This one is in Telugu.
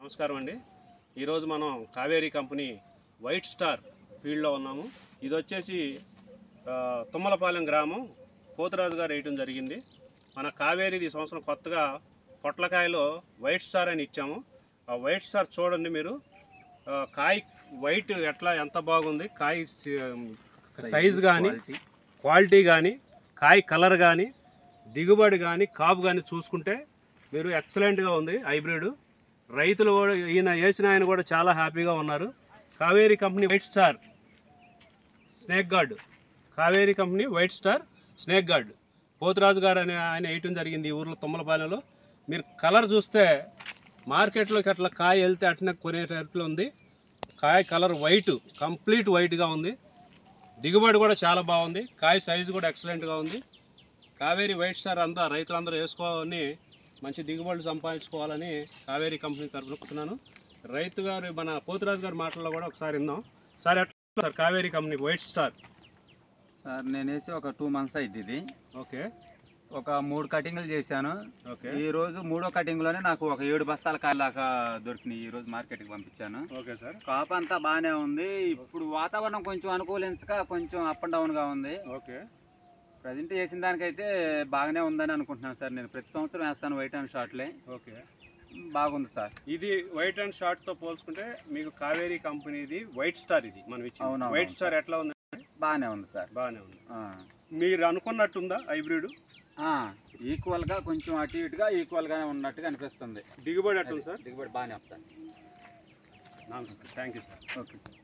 నమస్కారం అండి. ఈరోజు మనం కావేరీ కంపెనీ వైట్ స్టార్ ఫీల్డ్లో ఉన్నాము. ఇది వచ్చేసి తుమ్మలపాలెం గ్రామం పోతురాజు గారు వేయటం జరిగింది. మన కావేరీది సంవత్సరం కొత్తగా పొట్లకాయలో వైట్ స్టార్ అని ఇచ్చాము. ఆ వైట్ స్టార్ చూడండి మీరు. కాయ వైట్ ఎంత బాగుంది, కాయ సైజు కానీ క్వాలిటీ కానీ కాయ కలర్ కానీ దిగుబడి కానీ కాపు కానీ చూసుకుంటే మీరు ఎక్సలెంట్గా ఉంది హైబ్రిడ్. రైతులు కూడా ఆయన కూడా చాలా హ్యాపీగా ఉన్నారు. Kaveri company white star snake guard, Kaveri company white star snake guard Poturaju garu అని ఆయన వేయటం జరిగింది ఈ ఊర్లో తుమ్మలపాలెంలో. మీరు కలర్ చూస్తే మార్కెట్లోకి అట్లా కాయ వెళ్తే అట్లా కొనేటట్లు ఉంది. కాయ కలర్ వైట్, కంప్లీట్ వైట్గా ఉంది. దిగుబడి కూడా చాలా బాగుంది. కాయ సైజు కూడా ఎక్సలెంట్గా ఉంది. కావేరీ వైట్ స్టార్ అంతా రైతులందరూ వేసుకోవాలని, మంచి దిగుబడులు సంపాదించుకోవాలని కావేరీ కంపెనీ తరఫున చెప్తున్నాను. రైతు గారు మన పోతురాజు గారి మాటల్లో కూడా ఒకసారి విందాం. సార్ ఎట్లా sir Kaveri company white star? Sir నేను వేసి ఒక 2 months అయింది. ఇది ఓకే, ఒక 3 కటింగ్లు చేశాను. ఓకే. ఈరోజు 3వ కటింగ్లోనే నాకు ఒక 7 బస్తాల కాయలాగా దొరికినాయి. ఈరోజు మార్కెట్కి పంపించాను. Okay sir. కాపు అంతా బాగానే ఉంది. ఇప్పుడు వాతావరణం కొంచెం అనుకూలించక కొంచెం అప్ అండ్ డౌన్గా ఉంది. ఓకే. ప్రజెంట్ చేసిన దానికైతే బాగానే ఉందని అనుకుంటున్నాను సార్. నేను ప్రతి సంవత్సరం వేస్తాను వైట్ అండ్ షార్ట్లే. ఓకే, బాగుంది సార్. ఇది వైట్ అండ్ షార్ట్తో పోల్చుకుంటే మీకు కావేరీ కంపెనీది వైట్ స్టార్, ఇది మనం ఇచ్చిన వైట్ స్టార్ ఎట్లా ఉంది? బాగానే ఉంది సార్. బాగానే ఉంది. మీరు అనుకున్నట్టుందా హైబ్రిడ్? ఈక్వల్గా కొంచెం అటు ఇటుగా ఈక్వల్గానే ఉన్నట్టుగా అనిపిస్తుంది. దిగుబడి ఎట్లా సార్? దిగుబడి బాగానే వస్తుంది. నమస్కారం, thank you sir. Okay sir.